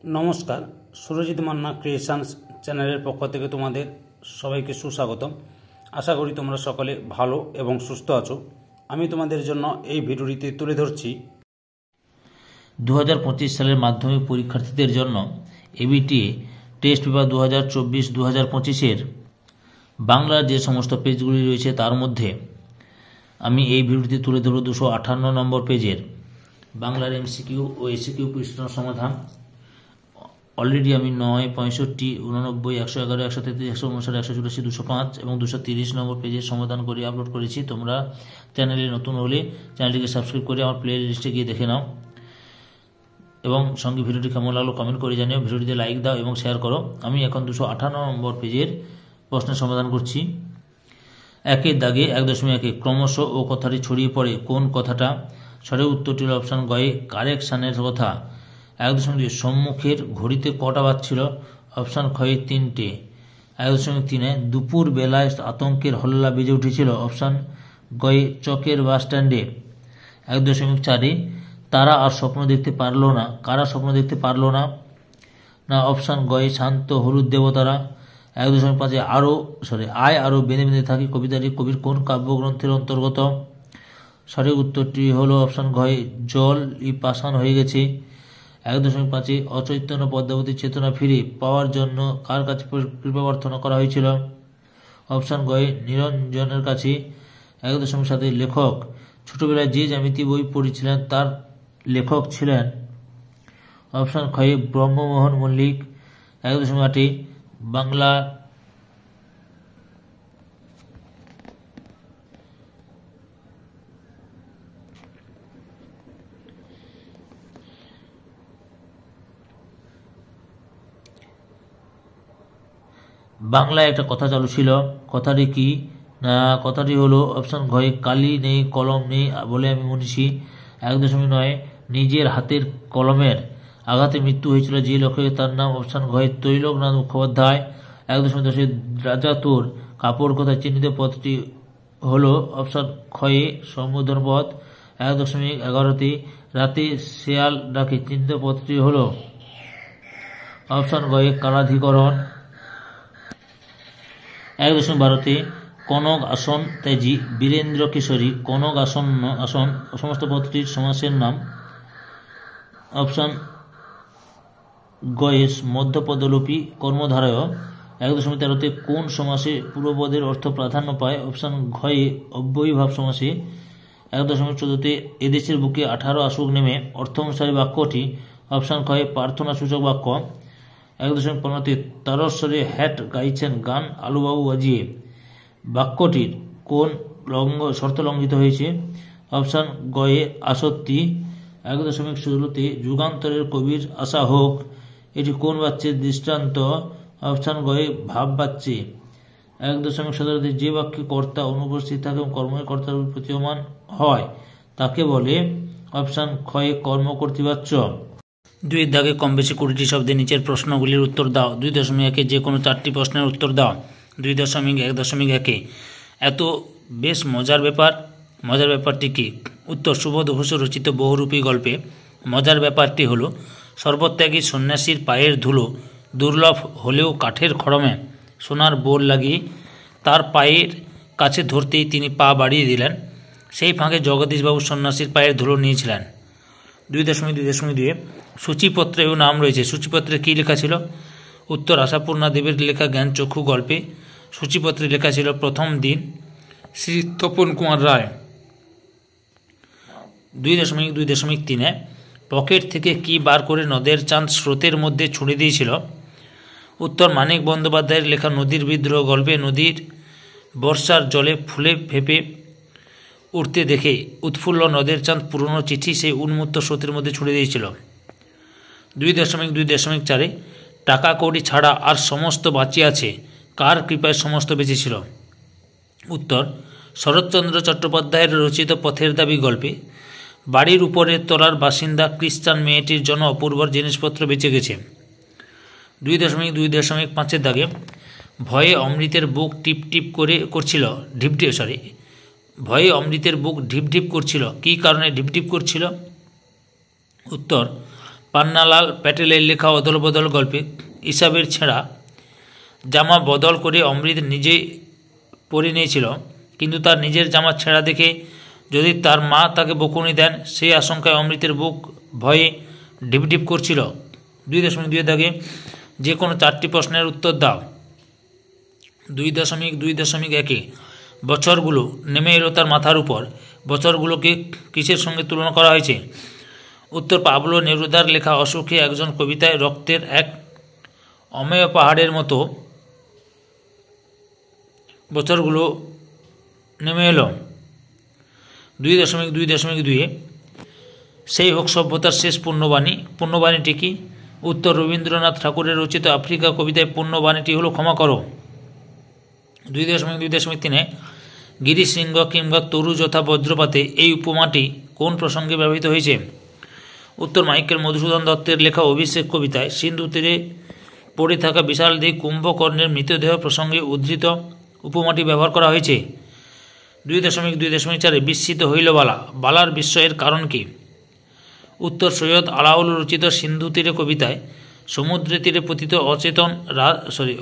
নমস্কার, সুরজিৎ মান্না ক্রিয়েশনস চ্যানেলের পক্ষ থেকে তোমাদের সবাইকে সুস্বাগতম। আশা করি তোমরা সকলে ভালো এবং সুস্থ আছো। আমি তোমাদের জন্য এই ভিডিওটিতে তুলে ধরছি 2025 সালের মাধ্যমিক পরীক্ষার্থীদের জন্য এবিটিএ টেস্ট পেপার 2024-2025-এর বাংলার যে সমস্ত পেজগুলি রয়েছে তার মধ্যে আমি এই ভিডিওটিতে তুলে ধরব 258 নম্বর পেজের বাংলার এমসিকিউ ও এসিকিউ প্রশ্ন সমাধান। অলরেডি আমি 9, 65, 89, 111, 133, 159, 184, 205 এবং 230 নম্বর পেজের সমাধান করে আপলোড করেছি। তোমরা চ্যানেলে নতুন হলে চ্যানেলটিকে সাবস্ক্রাইব করে আমার প্লে লিস্টে গিয়ে দেখে নাও এবং সঙ্গে ভিডিওটি কেমন লাগলো কমেন্ট করে জানিও। ভিডিওটিতে লাইক দাও এবং শেয়ার করো। আমি এখন 258 নম্বর পেজের প্রশ্নের সমাধান করছি। একের দাগে 1.1 ক্রমশ ও কথাটি ছড়িয়ে পড়ে কোন কথাটা? সঠিক উত্তরটি হল অপশান গয়ে কারেকশানের কথা। 1.2 সম্মুখের ঘড়িতে কটা বাজছিল? অপশান ক্ষয়ে 3টে। 1.3 দুপুর বেলায় আতঙ্কের হল্লা বেজে উঠেছিল। অপশান গয়ে চকের বাস স্ট্যান্ডে। 1.4 তারা আর স্বপ্ন দেখতে পারল না। কারা স্বপ্ন দেখতে পারল না? না অপশান গয়ে শান্ত হলুদ দেবতারা। 1.5 আয় আরও বেঁধে বেঁধে থাকি কবিতাটি কবির কোন কাব্যগ্রন্থের অন্তর্গত? সঠিক উত্তরটি হলো অপশান ঘয়ে জল পাষাণ হয়ে গেছে। 1.5 অচৈতন্য পদ্মাবতীর চেতনা ফিরে পাওয়ার জন্য কার কাছে কৃপা প্রার্থনা করা হয়েছিল? অপশান গয়ে নিরঞ্জনের কাছে। 1.7 লেখক ছোটবেলায় যে জ্যামিতি বই পড়েছিলেন তার লেখক ছিলেন? অপশান ক্ষয়ে ব্রহ্মমোহন মল্লিক। 1.8 বাংলা বাংলায় একটা কথা চালু ছিল। কথাটি কি? না কথাটি হলো অপশান ঘয়ে কালি নেই কলম নেই বলে আমি মনীষী। 1.9 নিজের হাতের কলমের আঘাতে মৃত্যু হয়েছিল যে লেখকের তার নাম? অপশান ঘয়ে তৈলকনাথ মুখোপাধ্যায়। 1.10 রাজা তোর কাপড় কোথায় চিহ্নিত পথটি হলো? অপশান ক্ষয়ে সম্বোধন পথ। 1.11 রাতে শেয়াল ডাকে চিহ্নিত পথটি হলো? অপশান গয়ে কালাধিকরণ। 1.12 কনক আসন তেজি বীরেন্দ্র কিশোরী কনক আসন সমস্ত পদটির সমাসের নাম? অপশান গয়ে মধ্যপদলোপী কর্মধারয়। 1.13 কোন সমাসে পূর্বপদের অর্থ প্রাধান্য পায়? অপশান ঘয়ে অব্যয়ীভাব সমাসে। 1.14 এদেশের বুকে 18 আসুক নেমে অর্থ অনুসারে বাক্যটি? অপশান ক্ষয়ে প্রার্থনা সূচক বাক্য। 1.15 তারস্বরে হ্যাট গাইছেন গান আলুবাবু বাজিয়ে বাক্যটির কোন শর্ত লঙ্ঘিত হয়েছে? অপশান গয়ে আসত্তি। 1.16 যুগান্তরের কবির আশা হোক এটি কোন বাচ্যের দৃষ্টান্ত? অপশান গয়ে ভাব বাচ্যে। 1.17 যে বাক্যে কর্তা অনুপস্থিত থাকে এবং কর্মের কর্তার প্রতীয়মান হয় তাকে বলে? অপশান ক্ষয়ে কর্মকর্তৃবাচ্য। 2 দাগে কম বেশি 20টি শব্দে নিচের প্রশ্নগুলির উত্তর দাও। 2.1 যে কোনো 4টি প্রশ্নের উত্তর দাও। 2.1 এত বেশ মজার ব্যাপারটি কি? উত্তর সুবোধ ঘোষ রচিত বহুরূপী গল্পে মজার ব্যাপারটি হলো সর্বত্যাগী সন্ন্যাসীর পায়ের ধুলো দুর্লভ হলেও কাঠের খড়মে সোনার বোল লাগিয়ে তার পায়ের কাছে ধরতেই তিনি পা বাড়িয়ে দিলেন। সেই ফাঁকে জগদীশবাবু সন্ন্যাসীর পায়ের ধুলো নিয়েছিলেন। 2.2 সূচিপত্রেও নাম রয়েছে। সূচিপত্রে কী লেখা ছিল? উত্তর আশাপূর্ণা দেবীর লেখা জ্ঞানচক্ষু গল্পে সূচিপত্রে লেখা ছিল প্রথম দিন শ্রী তপন কুমার রায়। 2.3 পকেট থেকে কি বার করে নদের চাঁদ স্রোতের মধ্যে ছুঁড়ে দিয়েছিল? উত্তর মানিক বন্দ্যোপাধ্যায়ের লেখা নদীর বিদ্রোহ গল্পে নদীর বর্ষার জলে ফুলে ফেপে উঠতে দেখে উৎফুল্ল নদের চাঁদ পুরনো চিঠি সেই উন্মুক্ত স্রোতের মধ্যে ছুড়ে দিয়েছিল। 2.4 টাকা কড়ি ছাড়া আর সমস্ত বাঁচিয়ে আছে কার কৃপায় সমস্ত বেঁচেছিল? উত্তর শরৎচন্দ্র চট্টোপাধ্যায়ের রচিত পথের দাবি গল্পে বাড়ির উপরের তলার বাসিন্দা ক্রিশ্চান মেয়েটির জন্য অপূর্বর জিনিসপত্র বেঁচে গেছে। 2.2.5 দাগে ভয়ে অমৃতের বুক ভয়ে অমৃতের বুক ঢিপ ঢিপ করছিল। কী কারণে ঢিপ ঢিপ করছিল? উত্তর পান্নালাল প্যাটেলের লেখা অদল বদল গল্পে ইসাবের ছেঁড়া জামা বদল করে অমৃত নিজে পরে নিয়েছিল, কিন্তু তার নিজের জামা ছেঁড়া দেখে যদি তার মা তাকে বকুনি দেন সেই আশঙ্কায় অমৃতের বুক ভয়ে ঢিপঢিপ করছিল। 2.2 দাগে যে কোনো 4টি প্রশ্নের উত্তর দাও। 2.2.1 বছরগুলো নেমে এলো তার মাথার উপর। বছরগুলোকে কিসের সঙ্গে তুলনা করা হয়েছে? উত্তর পাবলো নেরুদার লেখা অসুখী একজন কবিতায় রক্তের এক অমেয় পাহাড়ের মতো বছরগুলো নেমে এলো। 2.2.2 সেই হোক সভ্যতার শেষ পুণ্যবাণী। পুণ্যবাণীটি কি? উত্তর রবীন্দ্রনাথ ঠাকুরের রচিত আফ্রিকা কবিতায় পুণ্যবাণীটি হলো ক্ষমা করো। 2.2.3 গিরি সিংহ কিংবা তরু যথা বজ্রপাতে এই উপমাটি কোন প্রসঙ্গে ব্যবহৃত হয়েছে? উত্তর মাইকেল মধুসূদন দত্তের লেখা অভিষেক কবিতায় সিন্ধু তীরে পড়ে থাকা বিশাল দিক কুম্ভকর্ণের মৃতদেহ প্রসঙ্গে উদ্ধৃত উপমাটি ব্যবহার করা হয়েছে। 2.2.4 বিস্মিত হইল বালা। বালার বিস্ময়ের কারণ কি? উত্তর সৈয়দ আলাউল রচিত সিন্ধু তীরে কবিতায় সমুদ্রের তীরে পতিত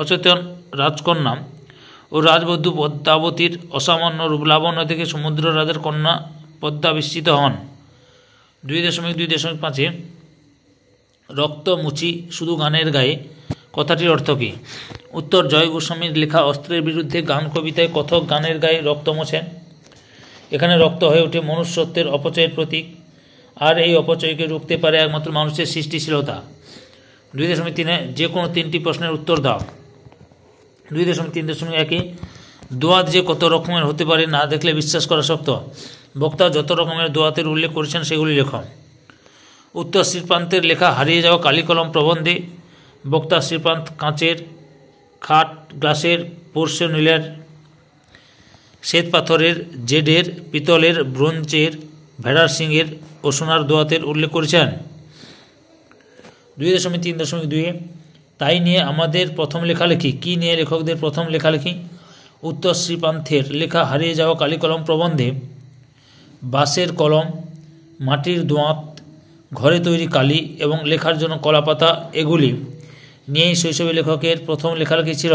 অচেতন রাজকন্যা ও রাজবধূ পদ্মাবতীর অসামান্য রূপলাবণ্য থেকে সমুদ্র রাজার কন্যা পদ্মা বিস্মিত হন। 2.2.5 রক্ত মুছি শুধু গানের গায়ে কথাটির অর্থ কী? উত্তর জয় গোস্বামীর লেখা অস্ত্রের বিরুদ্ধে গান কবিতায় কথক গানের গায়ে রক্ত মোছেন। এখানে রক্ত হয়ে ওঠে মনুষ্যত্বের অপচয়ের প্রতীক, আর এই অপচয়কে রুখতে পারে একমাত্র মানুষের সৃষ্টিশীলতা। 2.3 যে কোনো 3টি প্রশ্নের উত্তর দাও। 2.3.1 দোয়াত যে কত রকমের হতে পারে না দেখলে বিশ্বাস করা শক্ত। বক্তা যত রকমের দোয়াতের উল্লেখ করেছেন সেগুলি লেখ। উত্তর শ্রীপ্রান্তের লেখা হারিয়ে যাওয়া কালিকলম প্রবন্ধে বক্তা শ্রীপ্রান্ত কাঁচের, খাট, গ্লাসের, পোর্সে নীলের, শ্বেত পাথরের, জেডের, পিতলের, ব্রোঞ্জের, ভেড়ার সিংহের ও সোনার দোয়াতের উল্লেখ করেছেন। 2.3.2 তাই নিয়ে আমাদের প্রথম লেখালেখি। কি নিয়ে লেখকদের প্রথম লেখালেখি? উত্তর শ্রীপ্রান্তের লেখা হারিয়ে যাওয়া কালিকলম প্রবন্ধে বাঁশের কলম, মাটির দোঁয়াত, ঘরে তৈরি কালি এবং লেখার জন্য কলাপাতা এগুলি নিয়েই শৈশবে লেখকের প্রথম লেখালেখি ছিল।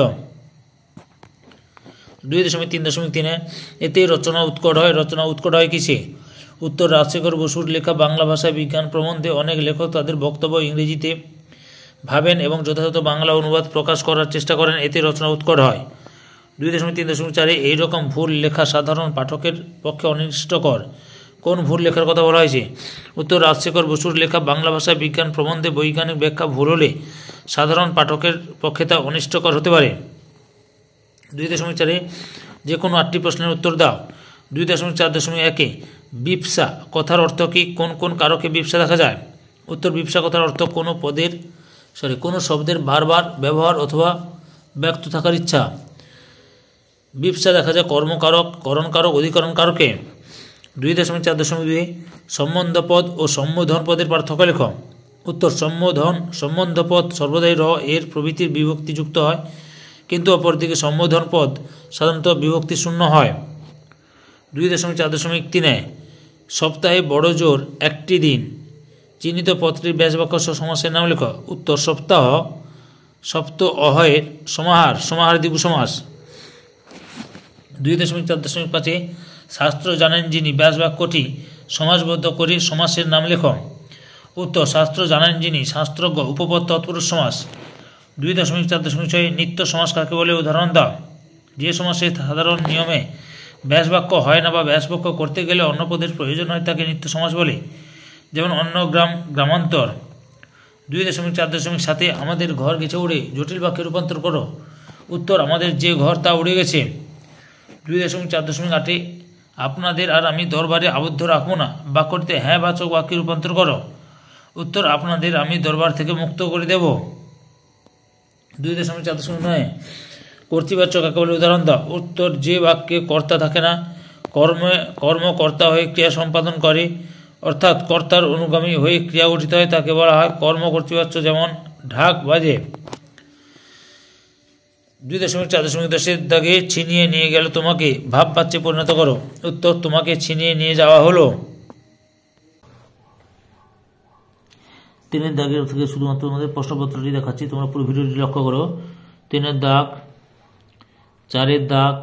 2.3.3 এতে রচনা উৎকট হয়। রচনা উৎকট হয় কিসে? উত্তর রাজশেখর বসুর লেখা বাংলা ভাষা বিজ্ঞান প্রবন্ধে অনেক লেখক তাদের বক্তব্য ইংরেজিতে ভাবেন এবং যথাযথ বাংলা অনুবাদ প্রকাশ করার চেষ্টা করেন, এতে রচনা উৎকট হয়। 2.3.4 এইরকম ভুল লেখা সাধারণ পাঠকের পক্ষে অনিষ্টকর। কোন ভুল লেখার কথা বলা হয়েছে? উত্তর রাজশেখর বসুর লেখা বাংলা ভাষা বিজ্ঞান প্রবন্ধে বৈজ্ঞানিক ব্যাখ্যা ভুল হলে সাধারণ পাঠকের পক্ষে তা অনিষ্টকর হতে পারে। 2.4 যে কোনো 8টি প্রশ্নের উত্তর দাও। 2.4.1 বিপসা কথার অর্থ কী? কোন কোন কারকে বিপসা দেখা যায়? উত্তর বিপসা কথার অর্থ কোনো শব্দের বারবার ব্যবহার অথবা ব্যক্ত থাকার ইচ্ছা। বিপসা দেখা যায় কর্মকারক, করণকারক, অধিকরণ কারকে। 2.4.2 সম্বন্ধপদ ও সম্বোধন পদের পার্থক্য লেখ। উত্তর সম্বন্ধপদ সর্বদাই র এর প্রভৃতির বিভক্তিযুক্ত হয়, কিন্তু অপরদিকে সম্বোধন পদ সাধারণত বিভক্তি শূন্য হয়। 2.4.3 সপ্তাহে বড় জোর একটি দিন চিহ্নিত পদটির ব্যাসবাক্য সমাসের নাম লেখ। উত্তর সপ্তাহ সপ্ত অহয়ের সমাহার, সমাহার দ্বিগু সমাস। 2.4.5 শাস্ত্র জানেন যিনি ব্যাসবাক্যটি সমাসবদ্ধ করে সমাসের নাম লেখ। উত্তর শাস্ত্র জানেন যিনি শাস্ত্রজ্ঞ উপপদ তৎপুরুষ সমাস। 2.4.6 নিত্য সমাস কাকে বলে উদাহরণ দাও। যে সমাসে সাধারণ নিয়মে ব্যাসবাক্য হয় না বা ব্যাসবাক্য করতে গেলে অন্য পদের প্রয়োজন হয় তাকে নিত্য সমাস বলে, যেমন অন্য গ্রাম, গ্রামান্তর। 2.4.7 আমাদের ঘর গেছে উড়ে জটিল বাক্যে রূপান্তর করো। উত্তর আমাদের যে ঘর তা উড়ে গেছে। 2.4.8 আপনাদের আর আমি দরবারে আবদ্ধ রাখবো না বাক্যটিতে হ্যাঁ বাচক বাক্যে রূপান্তর করো। উত্তর আপনাদের আমি দরবার থেকে মুক্ত করে দেব। 2.4.9 কর্তৃবাচক কাকে বলে উদাহরণ দাও। উত্তর যে বাক্যে কর্তা থাকে না, কর্মকর্তা হয়ে ক্রিয়া সম্পাদন করে, অর্থাৎ কর্তার অনুগামী হয়ে ক্রিয়া গঠিত হয় তাকে বলা হয় কর্ম কর্তৃবাচ্য, যেমন ঢাক বাজে। 2.4.10 দাগে ছিনিয়ে নিয়ে গেল তোমাকে ভাব বাচ্চে পরিণত করো। উত্তর তোমাকে ছিনিয়ে নিয়ে যাওয়া হলো। 3-এর দাগের থেকে শুধুমাত্র তোমাদের প্রশ্নপত্রটি দেখাচ্ছি, তোমরা পুরো ভিডিওটি লক্ষ্য করো। 3-এর দাগ, 4-এর দাগ,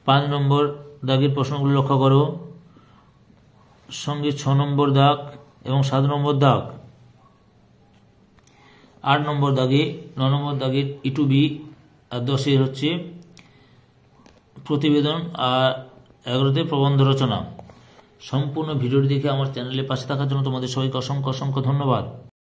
5 নম্বর দাগের প্রশ্নগুলো লক্ষ্য করো, সঙ্গে 6 নম্বর দাগ এবং 7 নম্বর দাগ। 8 নম্বর দাগে, 9 নম্বর দাগের E2B, আর 10-এর হচ্ছে প্রতিবেদন, আর 11তে প্রবন্ধ রচনা। সম্পূর্ণ ভিডিওটি দেখে আমার চ্যানেলের পাশে থাকার জন্য তোমাদের সবাইকে অসংখ্য অসংখ্য ধন্যবাদ।